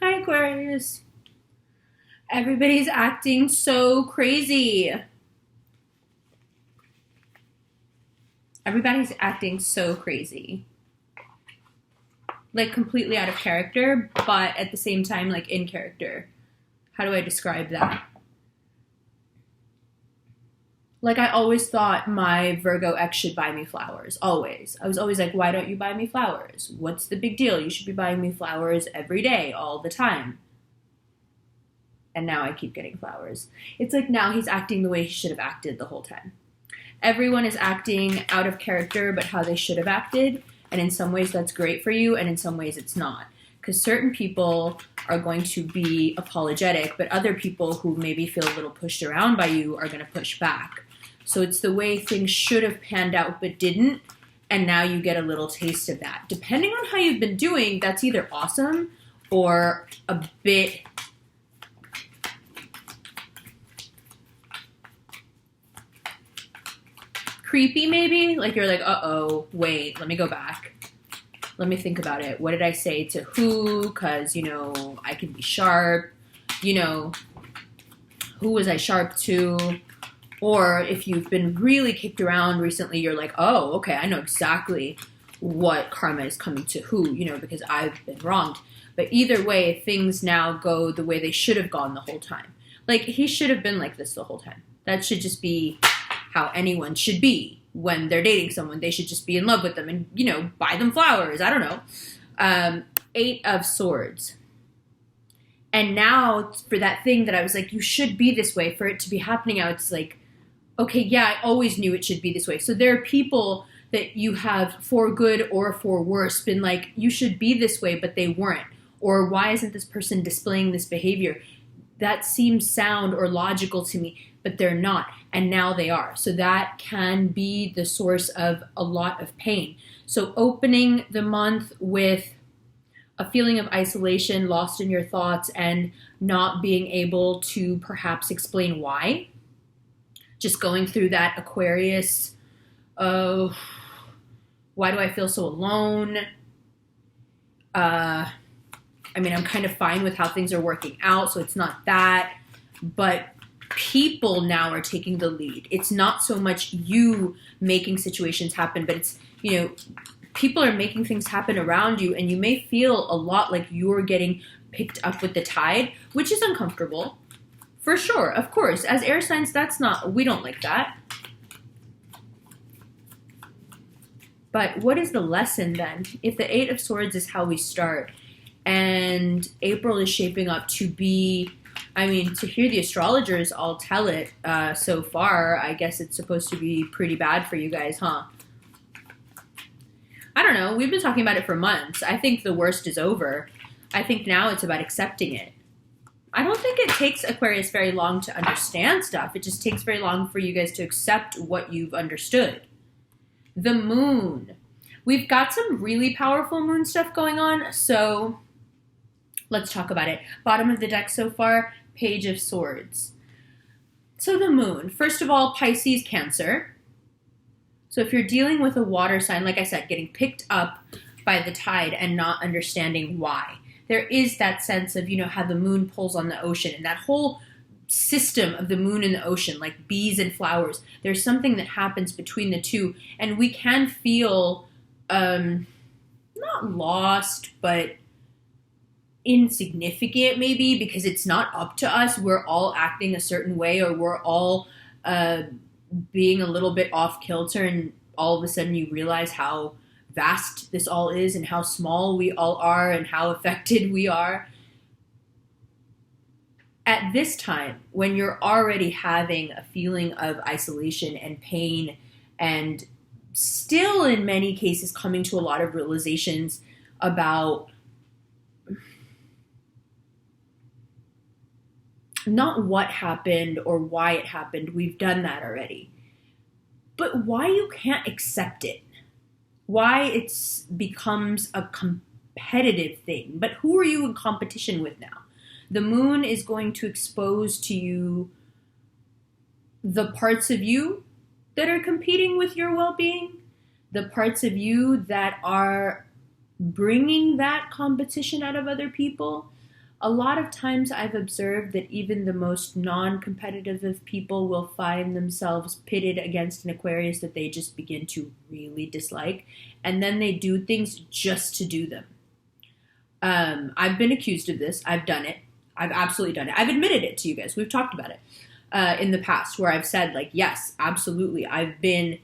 Hi, Aquarius. Everybody's acting so crazy. Everybody's acting so crazy. Like completely out of character, but at the same time, like in character. How do I describe that? Like I always thought my Virgo ex should buy me flowers. Always. I was always like, why don't you buy me flowers? What's the big deal? You should be buying me flowers every day, all the time. And now I keep getting flowers. It's like now he's acting the way he should have acted the whole time. Everyone is acting out of character, but how they should have acted. And in some ways that's great for you, and in some ways it's not. Because certain people are going to be apologetic, but other people who maybe feel a little pushed around by you are going to push back. So it's the way things should have panned out but didn't, and now you get a little taste of that. Depending on how you've been doing, that's either awesome or a bit creepy maybe. Like you're like, uh-oh, wait, let me go back. Let me think about it. What did I say to who? Because, I can be sharp. Who was I sharp to? Or if you've been really kicked around recently, you're like, oh, okay, I know exactly what karma is coming to who, because I've been wronged. But either way, things now go the way they should have gone the whole time. Like, he should have been like this the whole time. That should just be how anyone should be when they're dating someone. They should just be in love with them and, buy them flowers. I don't know. 8 of Swords. And now for that thing that I was like, you should be this way, for it to be happening now, it's like, okay, yeah, I always knew it should be this way. So there are people that you have, for good or for worse, been like, you should be this way, but they weren't. Or why isn't this person displaying this behavior? That seems sound or logical to me, but they're not. And now they are. So that can be the source of a lot of pain. So opening the month with a feeling of isolation, lost in your thoughts, and not being able to perhaps explain why. Just going through that Aquarius, why do I feel so alone? I'm kind of fine with how things are working out, so it's not that. But people now are taking the lead. It's not so much you making situations happen, but it's, people are making things happen around you, and you may feel a lot like you're getting picked up with the tide, which is uncomfortable. For sure, of course. As air signs, we don't like that. But what is the lesson then? If the 8 of Swords is how we start, and April is shaping up to be, to hear the astrologers all tell it so far, I guess it's supposed to be pretty bad for you guys, huh? I don't know. We've been talking about it for months. I think the worst is over. I think now it's about accepting it. I don't think it takes Aquarius very long to understand stuff. It just takes very long for you guys to accept what you've understood. The moon. We've got some really powerful moon stuff going on, so let's talk about it. Bottom of the deck so far, Page of Swords. So the moon. First of all, Pisces, Cancer. So if you're dealing with a water sign, like I said, getting picked up by the tide and not understanding why. There is that sense of, how the moon pulls on the ocean, and that whole system of the moon and the ocean, like bees and flowers. There's something that happens between the two, and we can feel not lost, but insignificant maybe, because it's not up to us. We're all acting a certain way, or we're all being a little bit off kilter, and all of a sudden you realize how vast this all is and how small we all are and how affected we are. At this time, when you're already having a feeling of isolation and pain, and still in many cases coming to a lot of realizations about not what happened or why it happened, we've done that already. But why you can't accept it, why it becomes a competitive thing. But who are you in competition with now? The moon is going to expose to you the parts of you that are competing with your well-being, the parts of you that are bringing that competition out of other people. a lot of times I've observed that even the most non-competitive of people will find themselves pitted against an Aquarius that they just begin to really dislike, and then they do things just to do them. I've been accused of this. I've done it. I've absolutely done it. I've admitted it to you guys. We've talked about it in the past, where I've said, like, yes, absolutely, I've been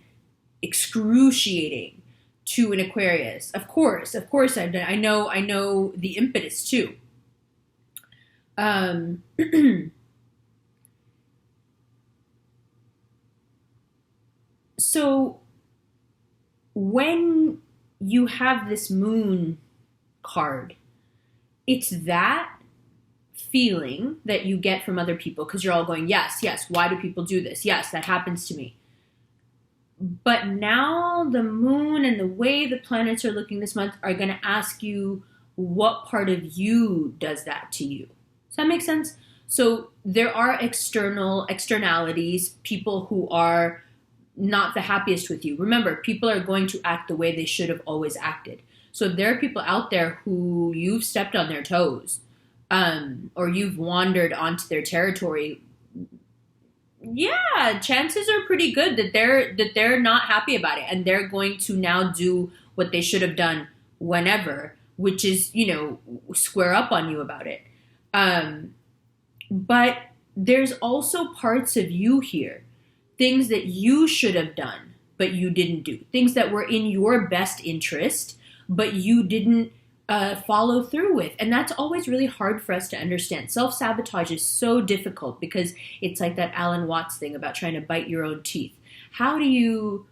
excruciating to an Aquarius. Of course I've done it. I know the impetus too. So when you have this moon card, it's that feeling that you get from other people, because you're all going, yes, why do people do this? Yes, that happens to me. But now the moon and the way the planets are looking this month are going to ask you, what part of you does that to you? Does that make sense? So there are externalities, people who are not the happiest with you. Remember, people are going to act the way they should have always acted. So if there are people out there who you've stepped on their toes, or you've wandered onto their territory, yeah, chances are pretty good that they're not happy about it, and they're going to now do what they should have done whenever, which is, square up on you about it. But there's also parts of you here, things that you should have done, but you didn't do. Things that were in your best interest, but you didn't follow through with. And that's always really hard for us to understand. Self-sabotage is so difficult because it's like that Alan Watts thing about trying to bite your own teeth. How do you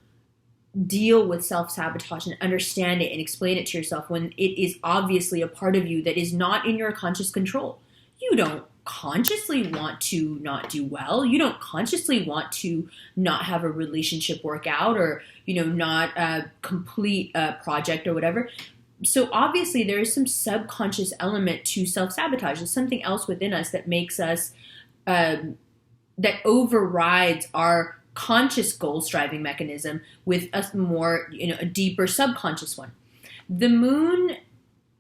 deal with self-sabotage and understand it and explain it to yourself when it is obviously a part of you that is not in your conscious control? You don't consciously want to not do well. You don't consciously want to not have a relationship work out, or, not complete a project or whatever. So obviously there is some subconscious element to self-sabotage. There's something else within us that makes us, that overrides our conscious goal-striving mechanism with a more, a deeper subconscious one. The moon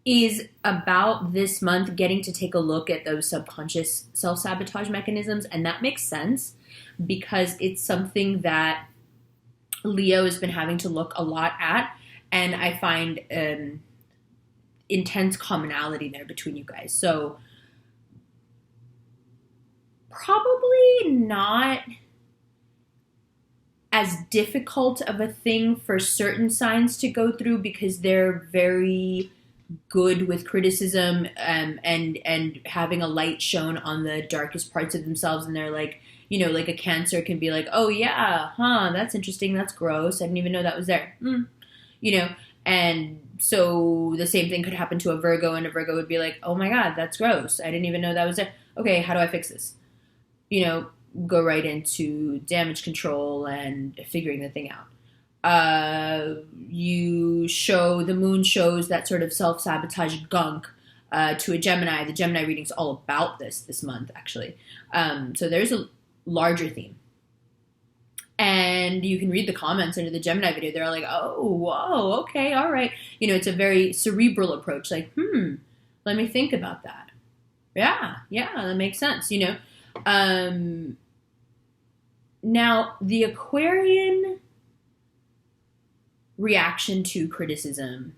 is about this month getting to take a look at those subconscious self-sabotage mechanisms, and that makes sense because it's something that Leo has been having to look a lot at, and I find intense commonality there between you guys. So probably not as difficult of a thing for certain signs to go through because they're very good with criticism, and having a light shown on the darkest parts of themselves. And they're like, like a Cancer can be like, oh yeah, that's interesting, that's gross, I didn't even know that was there. And so the same thing could happen to a Virgo, and a Virgo would be like, oh my God, that's gross, I didn't even know that was there. Okay, how do I fix this? Go right into damage control and figuring the thing out. The moon shows that sort of self-sabotage gunk to a Gemini. The Gemini reading's all about this month, actually. So there's a larger theme. And you can read the comments under the Gemini video. They're all like, oh, whoa, okay, all right. It's a very cerebral approach. Like, let me think about that. Yeah, that makes sense, Now, the Aquarian reaction to criticism,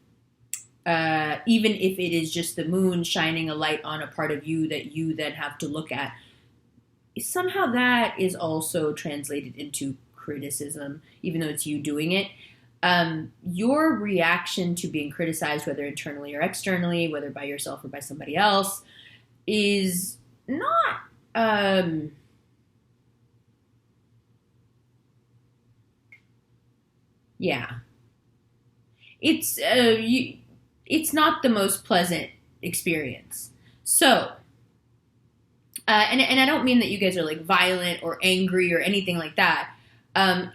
even if it is just the moon shining a light on a part of you that you then have to look at, somehow that is also translated into criticism, even though it's you doing it. Your reaction to being criticized, whether internally or externally, whether by yourself or by somebody else, is not it's not the most pleasant experience. So, and I don't mean that you guys are like violent or angry or anything like that.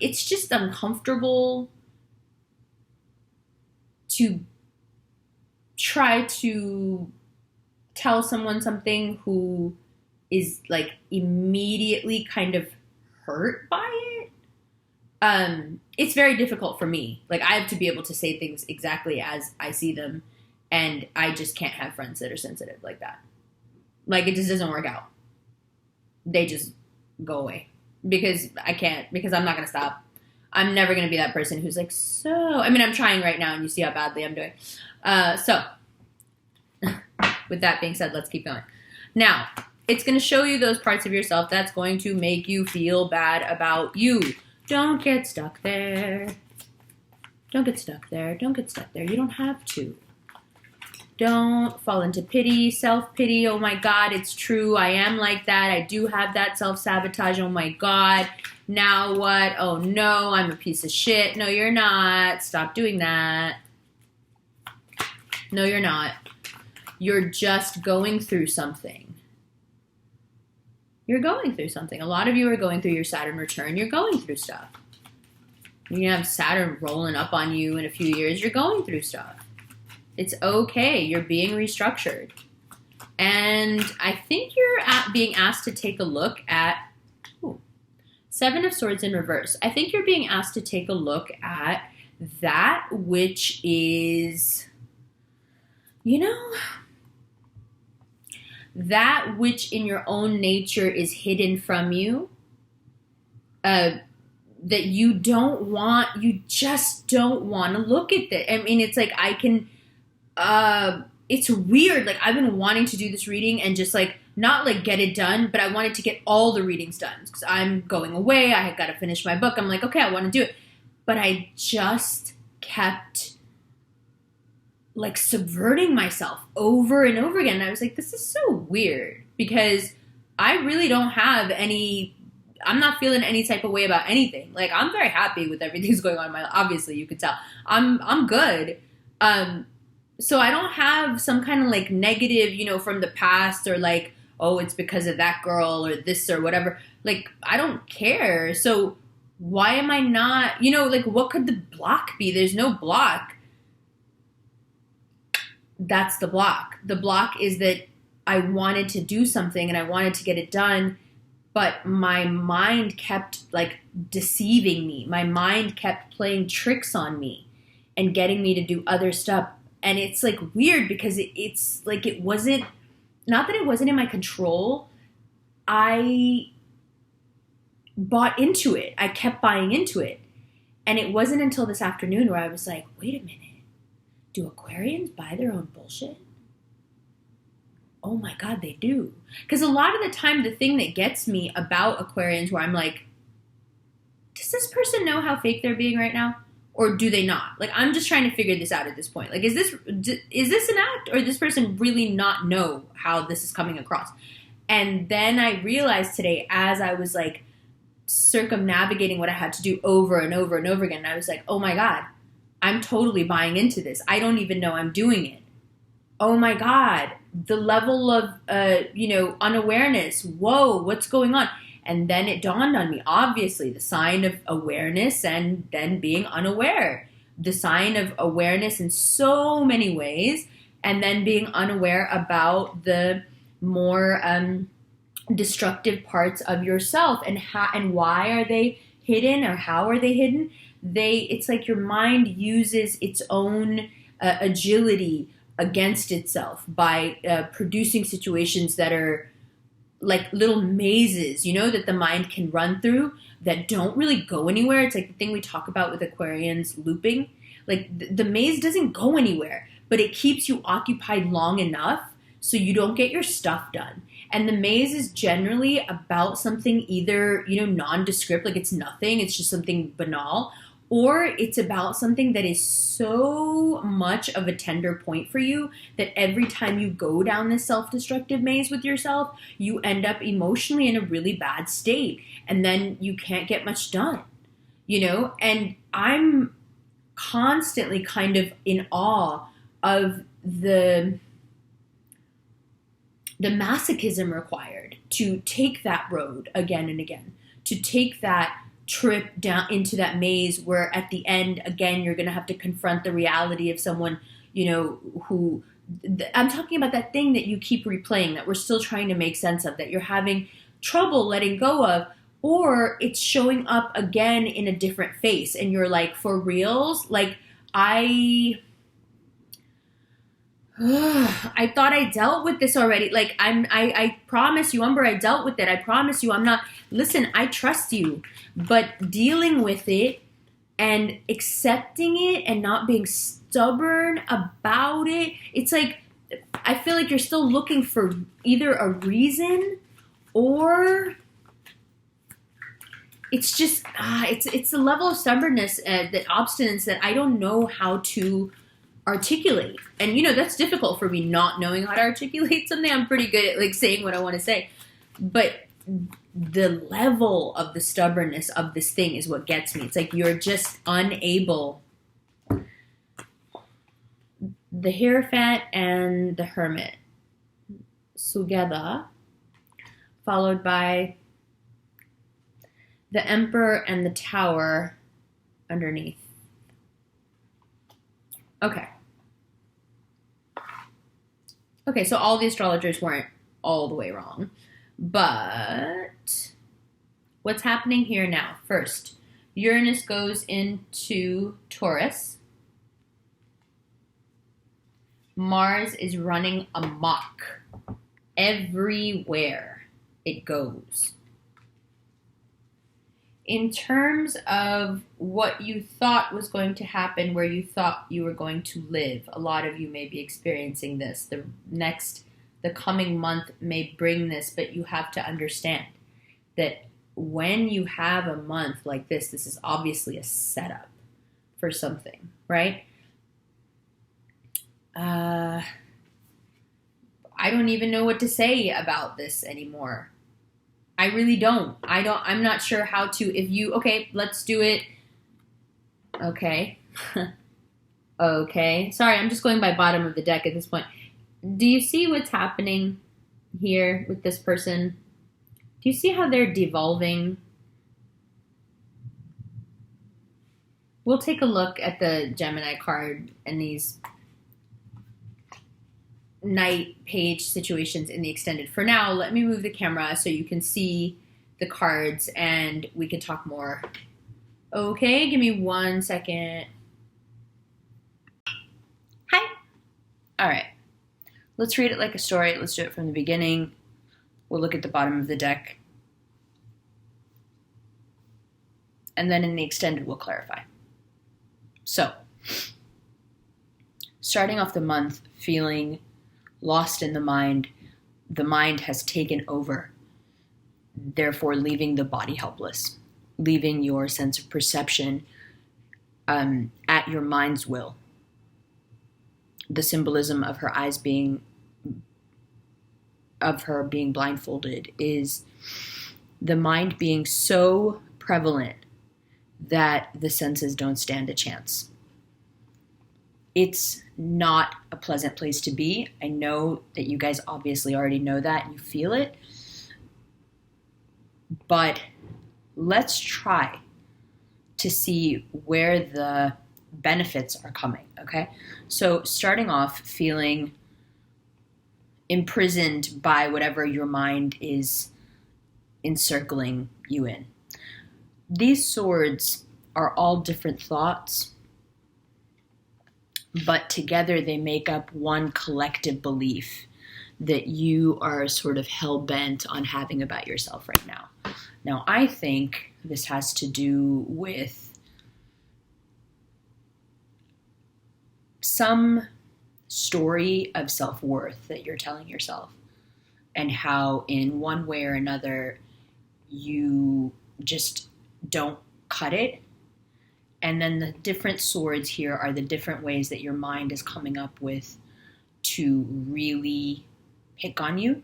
It's just uncomfortable to try to tell someone something who is like immediately kind of hurt by it. It's very difficult for me. Like, I have to be able to say things exactly as I see them, and I just can't have friends that are sensitive like that. Like, it just doesn't work out. They just go away. Because I can't, because I'm not going to stop. I'm never going to be that person who's like, so, I mean, I'm trying right now and you see how badly I'm doing. So, with that being said, let's keep going. Now, it's going to show you those parts of yourself that's going to make you feel bad about you. Don't get stuck there. Don't get stuck there. Don't get stuck there. You don't have to. Don't fall into pity, self-pity. Oh my God, it's true. I am like that. I do have that self-sabotage. Oh my God. Now what? Oh no, I'm a piece of shit. No, you're not. Stop doing that. No, you're not. You're just going through something. You're going through something. A lot of you are going through your Saturn return. You're going through stuff. You have Saturn rolling up on you in a few years. You're going through stuff. It's okay. You're being restructured. And I think you're being asked to take a look at Seven of Swords in reverse. I think you're being asked to take a look at that which is, that which in your own nature is hidden from you, that you just don't want to look at that. I mean, it's like it's weird. Like, I've been wanting to do this reading and just like, not like get it done, but I wanted to get all the readings done because I'm going away. I had got to finish my book. I'm like, okay, I want to do it. But I just kept like subverting myself over and over again. And I was like, this is so weird because I really don't have I'm not feeling any type of way about anything. Like, I'm very happy with everything that's going on in my life. Obviously, you could tell. I'm good. So I don't have some kind of like negative, from the past or like, oh, it's because of that girl or this or whatever. Like, I don't care. So why am I not, like, what could the block be? There's no block. That's the block. The block is that I wanted to do something and I wanted to get it done, but my mind kept like deceiving me. My mind kept playing tricks on me and getting me to do other stuff. And it's like weird because it's like it wasn't, not that it wasn't in my control. I bought into it. I kept buying into it. And it wasn't until this afternoon where I was like, wait a minute. Do Aquarians buy their own bullshit? Oh my God, they do. Because a lot of the time, the thing that gets me about Aquarians where I'm like, does this person know how fake they're being right now? Or do they not? Like, I'm just trying to figure this out at this point. Like, is this an act? Or does this person really not know how this is coming across? And then I realized today, as I was like circumnavigating what I had to do over and over and over again, and I was like, oh my God, I'm totally buying into this. I don't even know I'm doing it. Oh my God, the level of, unawareness. Whoa, what's going on? And then it dawned on me, obviously, the sign of awareness and then being unaware. The sign of awareness in so many ways, and then being unaware about the more destructive parts of yourself and why are they hidden or how are they hidden? It's like your mind uses its own agility against itself by producing situations that are like little mazes, that the mind can run through that don't really go anywhere. It's like the thing we talk about with Aquarians looping. Like the maze doesn't go anywhere, but it keeps you occupied long enough so you don't get your stuff done. And the maze is generally about something either, nondescript, like it's nothing, it's just something banal, or it's about something that is so much of a tender point for you that every time you go down this self-destructive maze with yourself, you end up emotionally in a really bad state. And then you can't get much done, And I'm constantly kind of in awe of the masochism required to take that road again and again, to take that trip down into that maze where at the end, again, you're going to have to confront the reality of someone, who I'm talking about that thing that you keep replaying, that we're still trying to make sense of, that you're having trouble letting go of, or it's showing up again in a different face. And you're like, for reals? Like, I thought I dealt with this already. Like I promise you, Umber, I dealt with it. I promise you, I'm not. Listen, I trust you, but dealing with it and accepting it and not being stubborn about it. It's like I feel like you're still looking for either a reason or it's just it's the level of stubbornness, the obstinance that I don't know how to articulate. And that's difficult for me, not knowing how to articulate something. I'm pretty good at like saying what I want to say, but the level of the stubbornness of this thing is what gets me. It's like you're just unable. The Hierophant and the Hermit together, followed by the Emperor and the Tower underneath. Okay, so all the astrologers weren't all the way wrong. But what's happening here now? First, Uranus goes into Taurus. Mars is running amok everywhere it goes. In terms of what you thought was going to happen, where you thought you were going to live, a lot of you may be experiencing this. The coming month may bring this, but you have to understand that when you have a month like this is obviously a setup for something, right? I don't even know what to say about this anymore. I really don't. I'm not sure how to, okay, let's do it. Okay. Okay. Sorry, I'm just going by bottom of the deck at this point. Do you see what's happening here with this person? Do you see how they're devolving? We'll take a look at the Gemini card and these night page situations in the extended. For now, let me move the camera so you can see the cards and we can talk more. Okay, give me 1 second. Hi. All right. Let's read it like a story. Let's do it from the beginning. We'll look at the bottom of the deck. And then in the extended, we'll clarify. So, starting off the month feeling lost in the mind has taken over, therefore leaving the body helpless, leaving your sense of perception at your mind's will. The symbolism of her eyes of her being blindfolded is the mind being so prevalent that the senses don't stand a chance. It's not a pleasant place to be. I know that you guys obviously already know that and you feel it. But let's try to see where the benefits are coming, okay? So starting off feeling imprisoned by whatever your mind is encircling you in. These swords are all different thoughts, but together they make up one collective belief that you are sort of hell-bent on having about yourself right now. Now, I think this has to do with some story of self-worth that you're telling yourself, and how in one way or another you just don't cut it. And then the different swords here are the different ways that your mind is coming up with to really pick on you.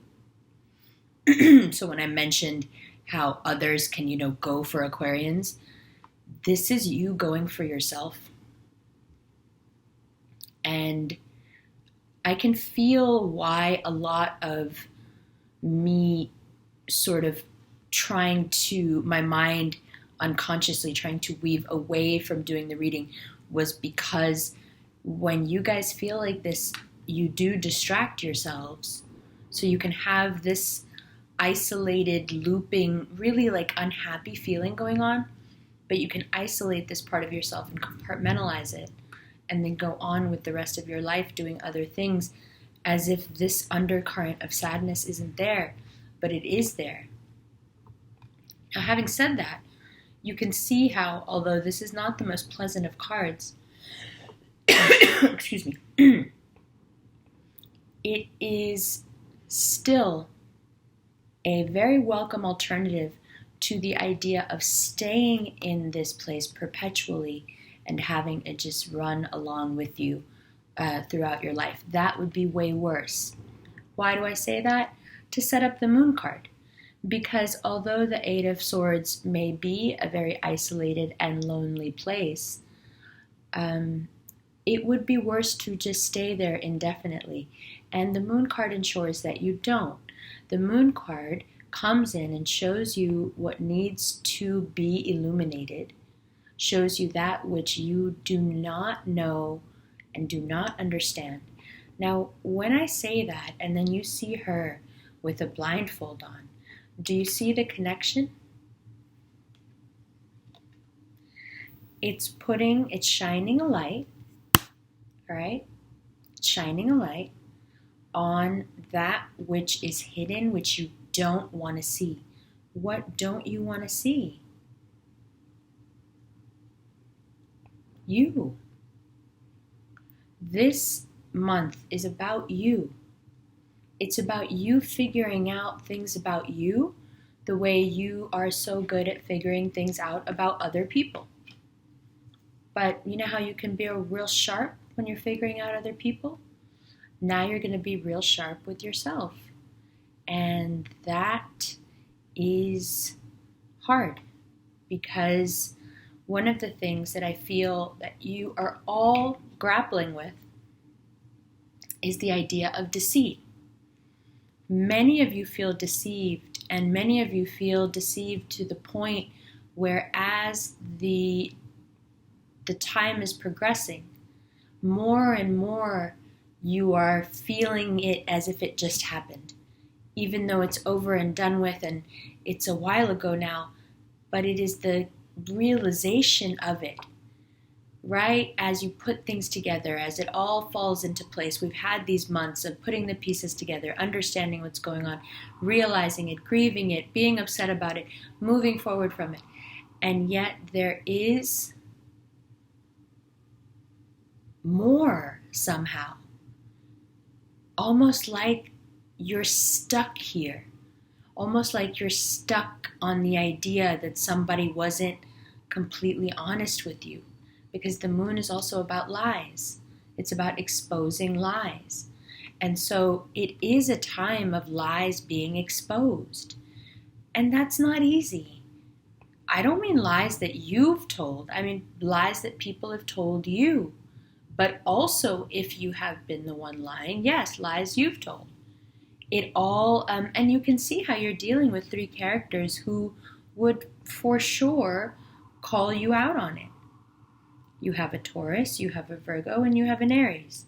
So when I mentioned how others can, go for Aquarians, this is you going for yourself. And I can feel why a lot of me sort of my mind unconsciously trying to weave away from doing the reading was because when you guys feel like this, you do distract yourselves. So you can have this isolated, looping, really like unhappy feeling going on, but you can isolate this part of yourself and compartmentalize it and then go on with the rest of your life doing other things as if this undercurrent of sadness isn't there, but it is there. Now, having said that, you can see how, although this is not the most pleasant of cards, excuse me, it is still a very welcome alternative to the idea of staying in this place perpetually and having it just run along with you throughout your life. That would be way worse. Why do I say that? To set up the Moon card. Because although the Eight of Swords may be a very isolated and lonely place, it would be worse to just stay there indefinitely. And the Moon card ensures that you don't. The Moon card comes in and shows you what needs to be illuminated, shows you that which you do not know and do not understand. Now, when I say that, and then you see her with a blindfold on, do you see the connection? It's shining a light, all right? Shining a light on that which is hidden, which you don't want to see. What don't you want to see? You. This month is about you. It's about you figuring out things about you the way you are so good at figuring things out about other people. But you know how you can be real sharp when you're figuring out other people? Now you're going to be real sharp with yourself. And that is hard, because one of the things that I feel that you are all grappling with is the idea of deceit. Many of you feel deceived, and many of you feel deceived to the point where as the time is progressing, more and more you are feeling it as if it just happened, even though it's over and done with and it's a while ago now, but it is the realization of it, right? As you put things together, as it all falls into place. We've had these months of putting the pieces together, understanding what's going on, realizing it, grieving it, being upset about it, moving forward from it. And yet there is more somehow. Almost like you're stuck here. Almost like you're stuck on the idea that somebody wasn't completely honest with you. Because the moon is also about lies. It's about exposing lies. And so it is a time of lies being exposed. And that's not easy. I don't mean lies that you've told. I mean lies that people have told you. But also, if you have been the one lying, yes, lies you've told. It all, and you can see how you're dealing with three characters who would for sure call you out on it. You have a Taurus, you have a Virgo, and you have an Aries.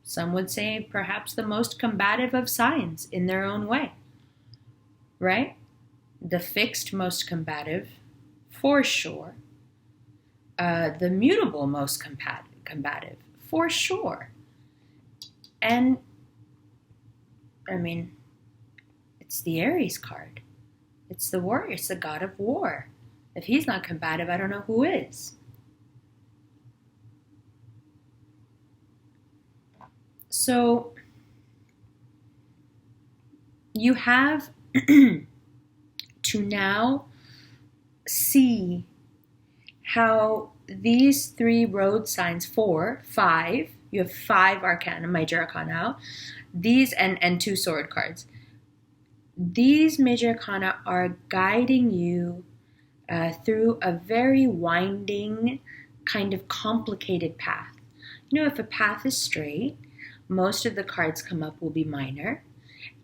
Some would say perhaps the most combative of signs in their own way, right? The fixed most combative, for sure. The mutable most combative, for sure. And, I mean, it's the Aries card. It's the warrior, it's the god of war. If he's not combative, I don't know who is. So, you have to now see how these three road signs, 4, 5, you have 5 Arcana, Major Arcana out, these and 2 sword cards. These Major Arcana are guiding you through a very winding, kind of complicated path. You know, if a path is straight, most of the cards come up will be minor,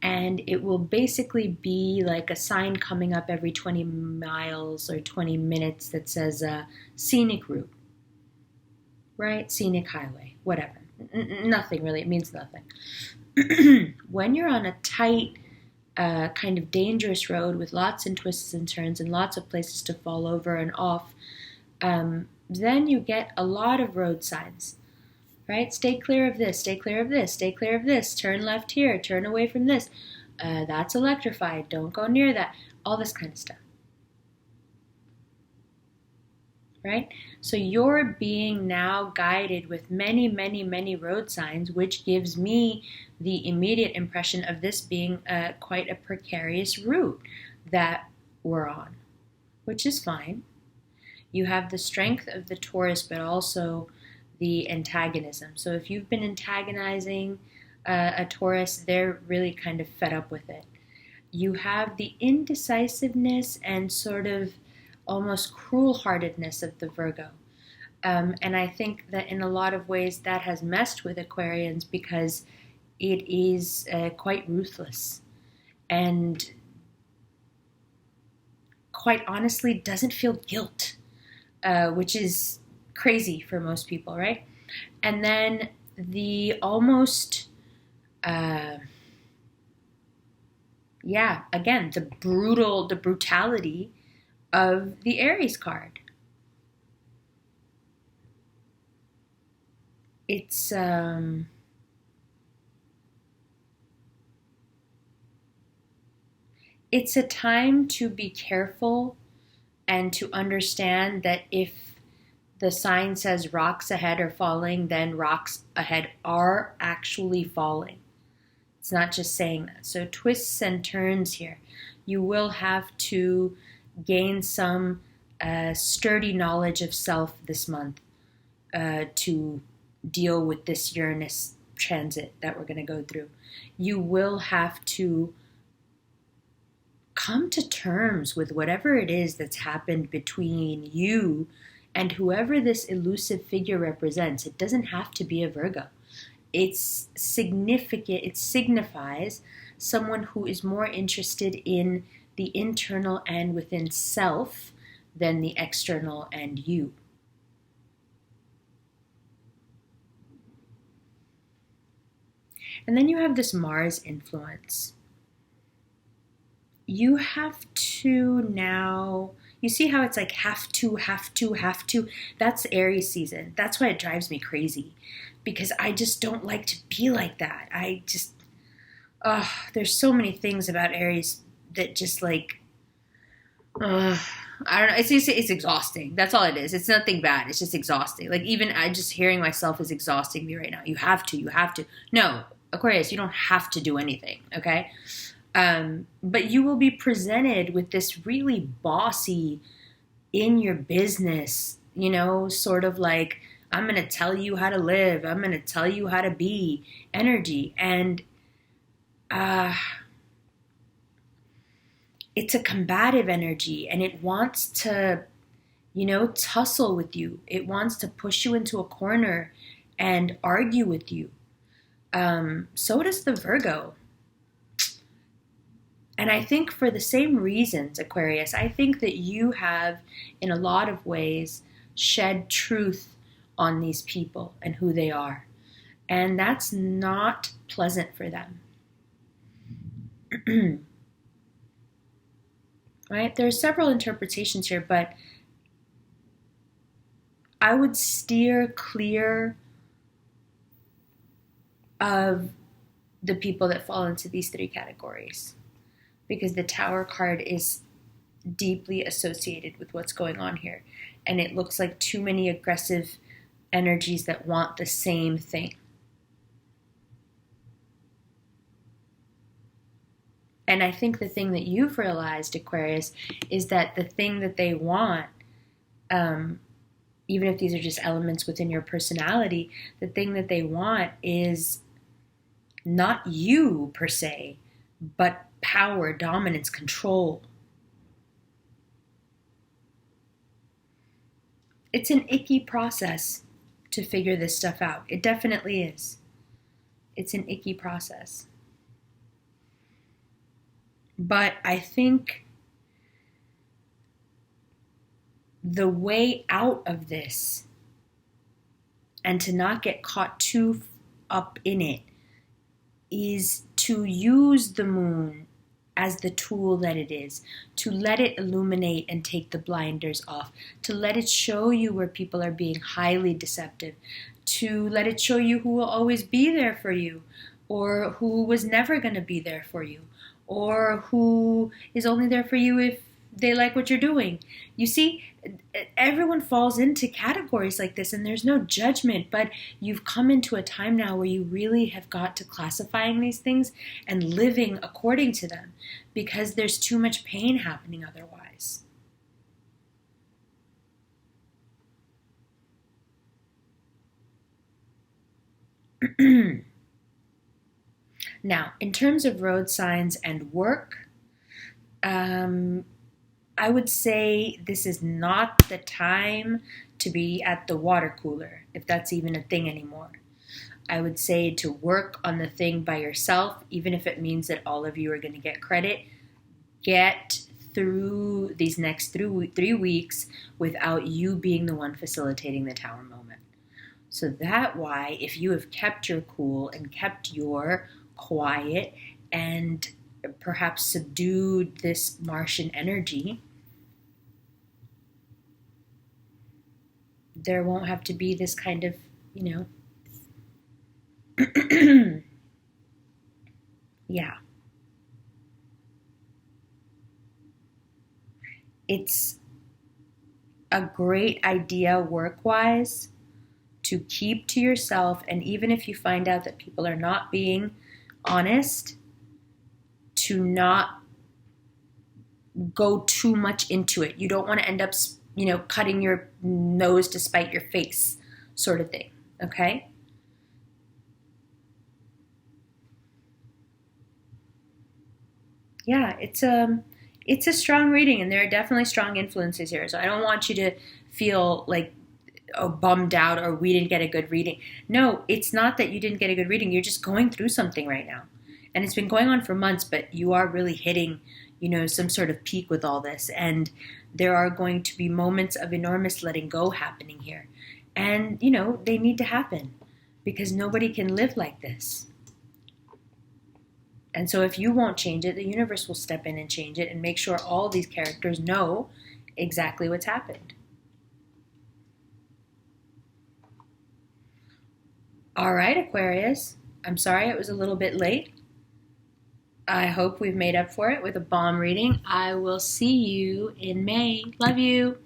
and it will basically be like a sign coming up every 20 miles or 20 minutes that says scenic route, right? Scenic highway, whatever. Nothing really, it means nothing. When you're on a tight, kind of dangerous road with lots and twists and turns and lots of places to fall over and off, then you get a lot of road signs, right? Stay clear of this, stay clear of this, stay clear of this, turn left here, turn away from this. That's electrified, don't go near that. All this kind of stuff. Right? So you're being now guided with many, many, many road signs, which gives me the immediate impression of this being quite a precarious route that we're on, which is fine. You have the strength of the Taurus, but also the antagonism. So if you've been antagonizing a Taurus, they're really kind of fed up with it. You have the indecisiveness and sort of almost cruel-heartedness of the Virgo. And I think that in a lot of ways that has messed with Aquarians because it is quite ruthless and quite honestly doesn't feel guilt, which is crazy for most people, right? And then the almost, again, the brutality of the Aries card. It's a time to be careful and to understand that if the sign says rocks ahead are falling, then rocks ahead are actually falling. It's not just saying that. So twists and turns here. You will have to gain some sturdy knowledge of self this month to deal with this Uranus transit that we're going to go through. You will have to come to terms with whatever it is that's happened between you and whoever this elusive figure represents. It doesn't have to be a Virgo. It's significant. It signifies someone who is more interested in the internal and within self than the external and you. And then you have this Mars influence. You have to now, you see how it's like have to. That's Aries season. That's why it drives me crazy, because I just don't like to be like that. There's so many things about Aries that just like, I don't know. It's exhausting. That's all it is. It's nothing bad. It's just exhausting. Like even just hearing myself is exhausting me right now. You have to. No, Aquarius, you don't have to do anything. Okay. But you will be presented with this really bossy in your business, sort of like, I'm going to tell you how to live. I'm going to tell you how to be energy. And, it's a combative energy and it wants to, tussle with you. It wants to push you into a corner and argue with you. So does the Virgo. And I think for the same reasons, Aquarius, I think that you have, in a lot of ways, shed truth on these people and who they are. And that's not pleasant for them. Right? There are several interpretations here, but I would steer clear of the people that fall into these three categories, because the Tower card is deeply associated with what's going on here. And it looks like too many aggressive energies that want the same thing. And I think the thing that you've realized, Aquarius, is that the thing that they want, even if these are just elements within your personality, the thing that they want is not you per se, but power, dominance, control. It's an icky process to figure this stuff out. It definitely is. It's an icky process. But I think the way out of this, and to not get caught too up in it, is to use the moon as the tool that it is, to let it illuminate and take the blinders off, to let it show you where people are being highly deceptive, to let it show you who will always be there for you, or who was never going to be there for you, or who is only there for you if they like what you're doing. You see, everyone falls into categories like this, and there's no judgment, but you've come into a time now where you really have got to classifying these things and living according to them, because there's too much pain happening otherwise. Now, in terms of road signs and work, I would say this is not the time to be at the water cooler, if that's even a thing anymore. I would say to work on the thing by yourself, even if it means that all of you are going to get credit. Get through these next 3 weeks without you being the one facilitating the tower moment. So that why, if you have kept your cool and kept your quiet and perhaps subdued this Martian energy, there won't have to be this kind of, yeah. It's a great idea work-wise to keep to yourself, and even if you find out that people are not being honest, to not go too much into it. You don't want to end up, cutting your nose to spite your face, sort of thing, okay? Yeah, it's a strong reading, and there are definitely strong influences here. So I don't want you to feel like bummed out or we didn't get a good reading. No, it's not that you didn't get a good reading. You're just going through something right now. And it's been going on for months, but you are really hitting, some sort of peak with all this. And there are going to be moments of enormous letting go happening here. And, they need to happen because nobody can live like this. And so if you won't change it, the universe will step in and change it and make sure all these characters know exactly what's happened. All right, Aquarius. I'm sorry it was a little bit late. I hope we've made up for it with a bomb reading. I will see you in May. Love you.